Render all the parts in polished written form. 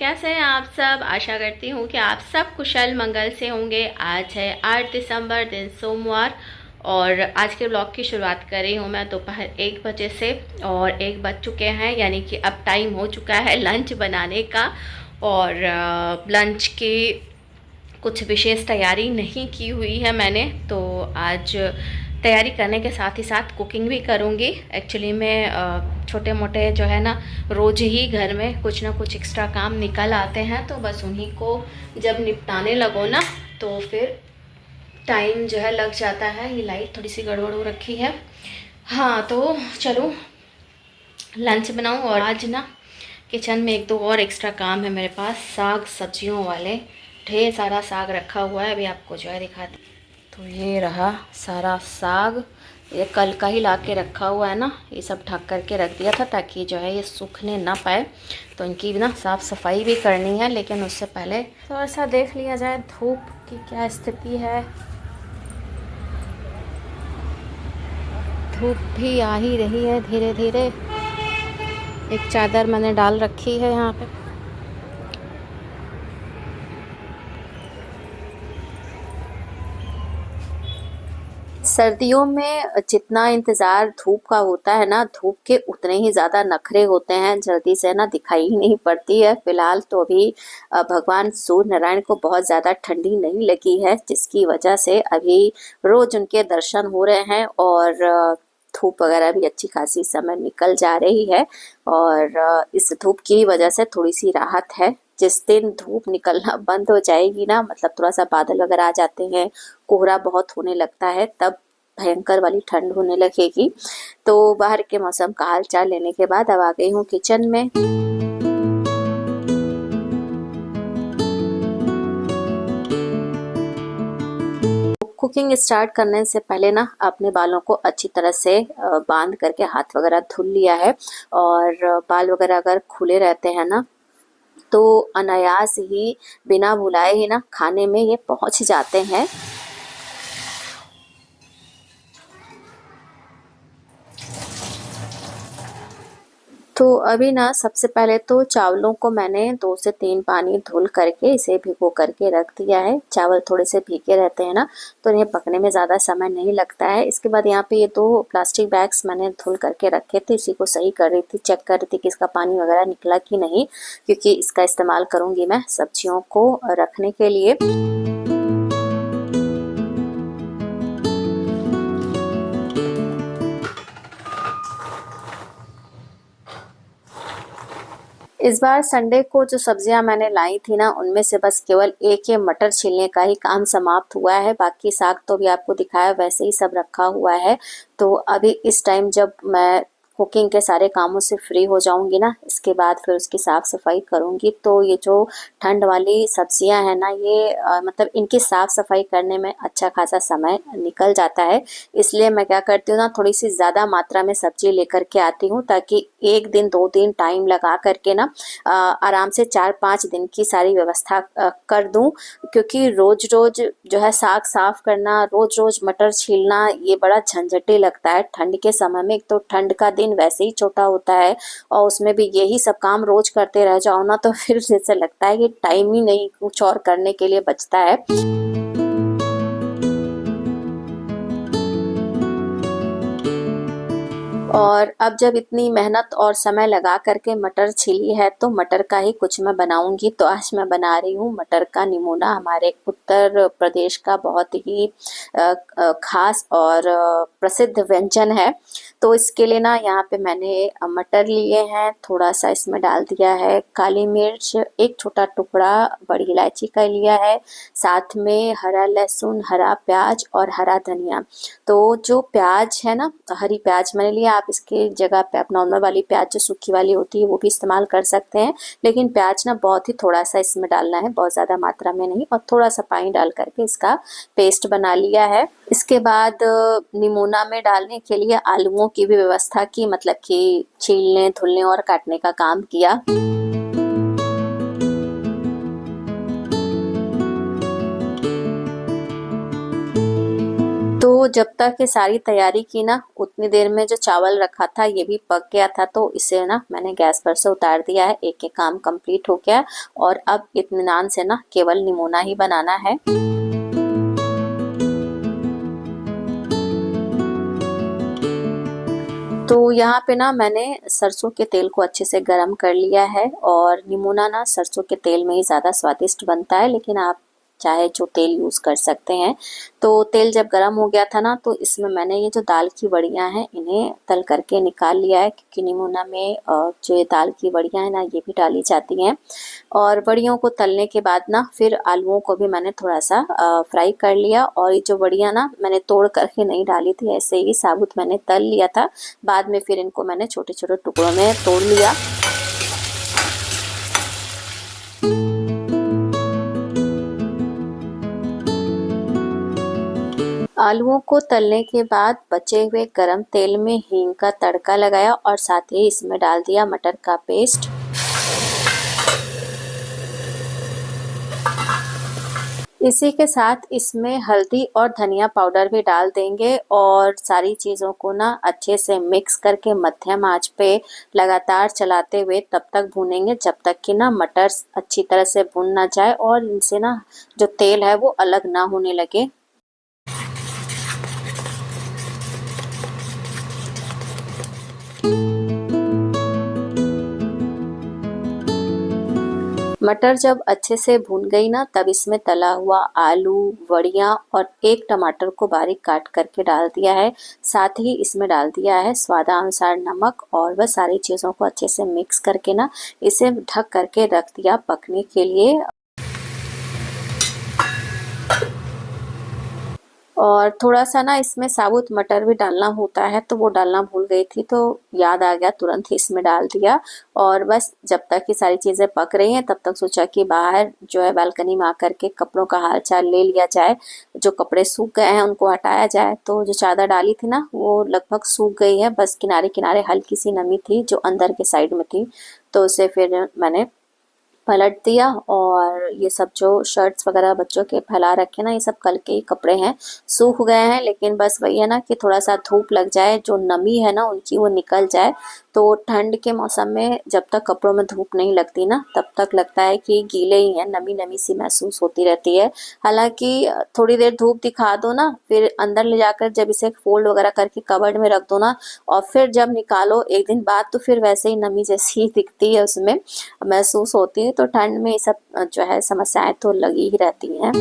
कैसे हैं आप सब। आशा करती हूँ कि आप सब कुशल मंगल से होंगे। आज है 8 दिसंबर, दिन सोमवार, और आज के ब्लॉग की शुरुआत कर रही हूँ मैं दोपहर 1 बजे से। और 1 बज चुके हैं, यानी कि अब टाइम हो चुका है लंच बनाने का। और लंच की कुछ विशेष तैयारी नहीं की हुई है मैंने, तो आज तैयारी करने के साथ ही साथ कुकिंग भी करूँगी। एक्चुअली मैं छोटे मोटे जो है ना, रोज़ ही घर में कुछ ना कुछ एक्स्ट्रा काम निकल आते हैं, तो बस उन्हीं को जब निपटाने लगो ना तो फिर टाइम जो है लग जाता है। ये लाइट थोड़ी सी गड़बड़ हो रखी है। हाँ, तो चलो लंच बनाऊँ। और आज ना किचन में एक दो और एक्स्ट्रा काम है मेरे पास, साग सब्जियों वाले। ढेर सारा साग रखा हुआ है, अभी आपको जो है दिखाती। तो ये रहा सारा साग, ये कल का ही ला के रखा हुआ है ना। ये सब ढक करके रख दिया था ताकि जो है ये सूखने ना पाए। तो इनकी भी ना साफ़ सफाई भी करनी है, लेकिन उससे पहले थोड़ा सा देख लिया जाए धूप की क्या स्थिति है। धूप भी आ ही रही है धीरे धीरे। एक चादर मैंने डाल रखी है यहाँ पे। सर्दियों में जितना इंतज़ार धूप का होता है ना, धूप के उतने ही ज़्यादा नखरे होते हैं, जल्दी से ना दिखाई ही नहीं पड़ती है। फिलहाल तो अभी भगवान सूर्य नारायण को बहुत ज़्यादा ठंडी नहीं लगी है, जिसकी वजह से अभी रोज़ उनके दर्शन हो रहे हैं। और धूप वगैरह भी अच्छी खासी समय निकल जा रही है, और इस धूप की वजह से थोड़ी सी राहत है। जिस दिन धूप निकलना बंद हो जाएगी ना, मतलब थोड़ा सा बादल वगैरह आ जाते हैं, कोहरा बहुत होने लगता है, तब भयंकर वाली ठंड होने लगेगी। तो बाहर के मौसम का हाल चाल लेने के बाद अब आ गई हूँ किचन में। कुकिंग स्टार्ट करने से पहले ना अपने बालों को अच्छी तरह से बांध करके हाथ वगैरह धुल लिया है। और बाल वगैरह अगर खुले रहते हैं ना, तो अनायास ही बिना बुलाए ही ना खाने में ये पहुंच जाते हैं। तो अभी ना सबसे पहले तो चावलों को मैंने 2 से 3 पानी धुल करके इसे भिगो करके रख दिया है। चावल थोड़े से भीगे रहते हैं ना, तो इन्हें पकने में ज़्यादा समय नहीं लगता है। इसके बाद यहाँ पे ये 2 प्लास्टिक बैग्स मैंने धुल करके रखे थे, इसी को सही कर रही थी, चेक कर रही थी कि इसका पानी वगैरह निकला कि नहीं, क्योंकि इसका इस्तेमाल करूँगी मैं सब्जियों को रखने के लिए। इस बार संडे को जो सब्जियां मैंने लाई थी ना, उनमें से बस केवल एक ये मटर छीलने का ही काम समाप्त हुआ है। बाकी साग तो भी आपको दिखाया वैसे ही सब रखा हुआ है। तो अभी इस टाइम जब मैं कुकिंग के सारे कामों से फ्री हो जाऊंगी ना, इसके बाद फिर उसकी साफ सफाई करूंगी। तो ये जो ठंड वाली सब्जियां हैं ना, ये मतलब इनकी साफ सफाई करने में अच्छा खासा समय निकल जाता है। इसलिए मैं क्या करती हूँ ना, थोड़ी सी ज़्यादा मात्रा में सब्जी लेकर के आती हूँ, ताकि 1 दिन 2 दिन टाइम लगा करके ना आराम से 4-5 दिन की सारी व्यवस्था कर दूं। क्योंकि रोज रोज जो है साग साफ करना, रोज रोज मटर छीलना, ये बड़ा झंझटी लगता है ठंड के समय में। एक तो ठंड का दिन वैसे ही छोटा होता है, और उसमें भी यही सब काम रोज करते रह जाओ ना, तो फिर जैसे लगता है कि टाइम ही नहीं कुछ और करने के लिए बचता है। और अब जब इतनी मेहनत और समय लगा करके मटर छिली है, तो मटर का ही कुछ मैं बनाऊंगी। तो आज मैं बना रही हूँ मटर का निमोना, हमारे उत्तर प्रदेश का बहुत ही खास और प्रसिद्ध व्यंजन है। तो इसके लिए ना यहाँ पे मैंने मटर लिए हैं, थोड़ा सा इसमें डाल दिया है काली मिर्च, एक छोटा टुकड़ा बड़ी इलायची का लिया है, साथ में हरा लहसुन, हरा प्याज और हरा धनिया। तो जो प्याज है ना, हरी प्याज मैंने लिया। आप इसके जगह पे आप नॉर्मल वाली प्याज जो सूखी वाली होती है वो भी इस्तेमाल कर सकते हैं, लेकिन प्याज ना बहुत ही थोड़ा सा इसमें डालना है, बहुत ज़्यादा मात्रा में नहीं। और थोड़ा सा पानी डाल करके इसका पेस्ट बना लिया है। इसके बाद निमोना में डालने के लिए आलूओं की भी व्यवस्था की, मतलब कि छीलने धुलने और काटने का काम किया। तो तो जब तक ये सारी तैयारी की ना, उतनी देर में जो चावल रखा था ये भी पक गया था, तो इसे ना मैंने गैस पर से उतार दिया है। एक एक काम कंप्लीट हो गया और अब इत्मीनान से ना केवल निमोना ही बनाना है। तो यहाँ पे ना मैंने सरसों के तेल को अच्छे से गरम कर लिया है और निमोना ना सरसों के तेल में ही ज़्यादा स्वादिष्ट बनता है, लेकिन आप चाहे जो तेल यूज़ कर सकते हैं। तो तेल जब गरम हो गया था ना, तो इसमें मैंने ये जो दाल की बड़ियाँ हैं इन्हें तल करके निकाल लिया है, क्योंकि निमोना में जो ये दाल की बड़ियाँ हैं ना ये भी डाली जाती हैं। और बड़ियों को तलने के बाद ना फिर आलूओं को भी मैंने थोड़ा सा फ्राई कर लिया, और ये जो बड़ियाँ ना मैंने तोड़ करके नहीं डाली थी, ऐसे ही साबुत मैंने तल लिया था। बाद में फिर इनको मैंने छोटे छोटे टुकड़ों में तोड़ लिया। आलूओं को तलने के बाद बचे हुए गरम तेल में हींग का तड़का लगाया और साथ ही इसमें डाल दिया मटर का पेस्ट। इसी के साथ इसमें हल्दी और धनिया पाउडर भी डाल देंगे और सारी चीज़ों को ना अच्छे से मिक्स करके मध्यम आंच पे लगातार चलाते हुए तब तक भूनेंगे जब तक कि ना मटर अच्छी तरह से भुन ना जाए और इनसे ना जो तेल है वो अलग ना होने लगे। मटर जब अच्छे से भून गई ना, तब इसमें तला हुआ आलू, वड़ियाँ और एक टमाटर को बारीक काट करके डाल दिया है। साथ ही इसमें डाल दिया है स्वादानुसार नमक और वह सारी चीज़ों को अच्छे से मिक्स करके ना इसे ढक करके रख दिया पकने के लिए। और थोड़ा सा ना इसमें साबुत मटर भी डालना होता है, तो वो डालना भूल गई थी, तो याद आ गया, तुरंत ही इसमें डाल दिया। और बस जब तक ये सारी चीज़ें पक रही हैं तब तक सोचा कि बाहर जो है बालकनी में आकर के कपड़ों का हाल चाल ले लिया जाए। जो कपड़े सूख गए हैं उनको हटाया जाए। तो जो चादर डाली थी ना वो लगभग सूख गई है, बस किनारे किनारे हल्की सी नमी थी जो अंदर के साइड में थी, तो उसे फिर मैंने पलट दिया। और ये सब जो शर्ट्स वगैरह बच्चों के फैला रखे ना, ये सब कल के ही कपड़े हैं, सूख गए हैं, लेकिन बस वही है ना कि थोड़ा सा धूप लग जाए, जो नमी है ना उनकी वो निकल जाए। तो ठंड के मौसम में जब तक कपड़ों में धूप नहीं लगती ना, तब तक लगता है कि गीले ही हैं, नमी नमी सी महसूस होती रहती है। हालांकि थोड़ी देर धूप दिखा दो ना, फिर अंदर ले जाकर जब इसे फोल्ड वगैरह करके कबर्ड में रख दो ना, और फिर जब निकालो एक दिन बाद, तो फिर वैसे ही नमी जैसी ही दिखती है, उसमें महसूस होती है। तो ठंड में ये सब जो है समस्याएं तो लगी ही रहती हैं।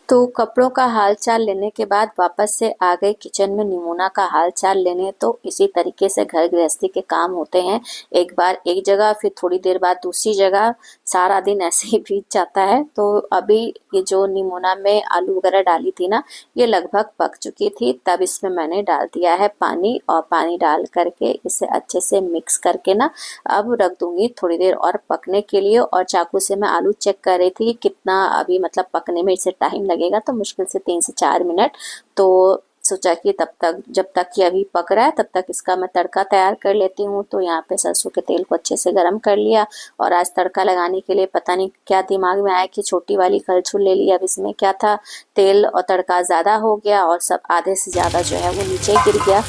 तो कपड़ों का हालचाल लेने के बाद वापस से आ गए किचन में निमोना का हालचाल लेने। तो इसी तरीके से घर गृहस्थी के काम होते हैं, एक बार एक जगह, फिर थोड़ी देर बाद दूसरी जगह, सारा दिन ऐसे ही बीत जाता है। तो अभी ये जो निमोना में आलू वगैरह डाली थी ना, ये लगभग पक चुकी थी। तब इसमें मैंने डाल दिया है पानी, और पानी डाल करके इसे अच्छे से मिक्स करके ना अब रख दूंगी थोड़ी देर और पकने के लिए। और चाकू से मैं आलू चेक कर रही थी कितना अभी मतलब पकने में इसे टाइम लगेगा, तो मुश्किल से 3 से 4 मिनट। तो सोचा कि तब तक जब तक ये अभी पक रहा है तब तक इसका मैं तड़का तैयार कर लेती हूँ। तो यहाँ पे सरसों के तेल को अच्छे से गर्म कर लिया, और आज तड़का लगाने के लिए पता नहीं क्या दिमाग में आया कि छोटी वाली कलछुल ले ली। अब इसमें क्या था, तेल और तड़का ज़्यादा हो गया और सब आधे से ज़्यादा जो है वो नीचे गिर गया।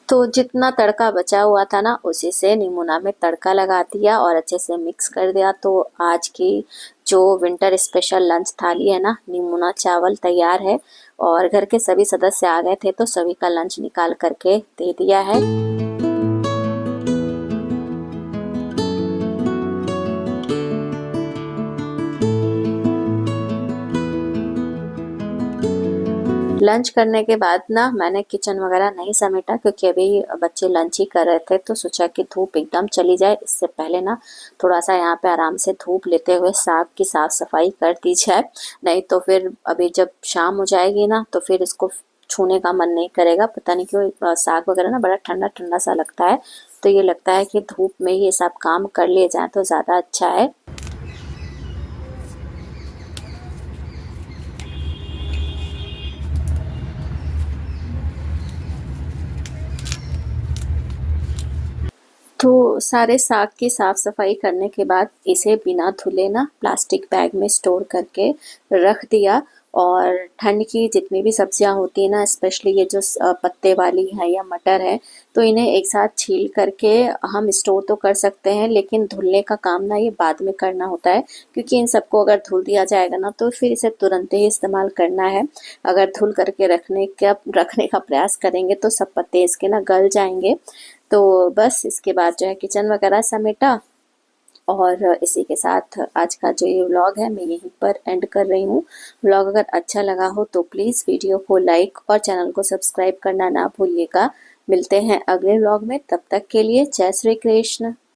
तो जितना तड़का बचा हुआ था ना, उसी से निमोना में तड़का लगा दिया और अच्छे से मिक्स कर दिया। तो आज की जो विंटर स्पेशल लंच थाली है ना, निमोना चावल तैयार है। और घर के सभी सदस्य आ गए थे, तो सभी का लंच निकाल करके दे दिया है। लंच करने के बाद ना मैंने किचन वगैरह नहीं समेटा, क्योंकि अभी बच्चे लंच ही कर रहे थे। तो सोचा कि धूप एकदम चली जाए, इससे पहले ना थोड़ा सा यहाँ पे आराम से धूप लेते हुए साग की साफ सफाई कर दी जाए। नहीं तो फिर अभी जब शाम हो जाएगी ना, तो फिर इसको छूने का मन नहीं करेगा। पता नहीं क्यों साग वगैरह ना बड़ा ठंडा ठंडा सा लगता है, तो ये लगता है कि धूप में ये सब काम कर लिए जाए तो ज़्यादा अच्छा है। तो सारे साग की साफ सफाई करने के बाद इसे बिना धुले ना प्लास्टिक बैग में स्टोर करके रख दिया। और ठंड की जितनी भी सब्जियां होती है ना, स्पेशली ये जो पत्ते वाली है या मटर है, तो इन्हें एक साथ छील करके हम स्टोर तो कर सकते हैं, लेकिन धुलने का काम ना ये बाद में करना होता है। क्योंकि इन सबको अगर धुल दिया जाएगा ना तो फिर इसे तुरंत ही इस्तेमाल करना है। अगर धुल करके रखने का प्रयास करेंगे तो सब पत्ते इसके ना गल जाएंगे। तो बस इसके बाद जो है किचन वगैरह समेटा। और इसी के साथ आज का जो ये व्लॉग है मैं यहीं पर एंड कर रही हूँ। व्लॉग अगर अच्छा लगा हो तो प्लीज़ वीडियो को लाइक और चैनल को सब्सक्राइब करना ना भूलिएगा। मिलते हैं अगले व्लॉग में, तब तक के लिए जय श्री कृष्ण।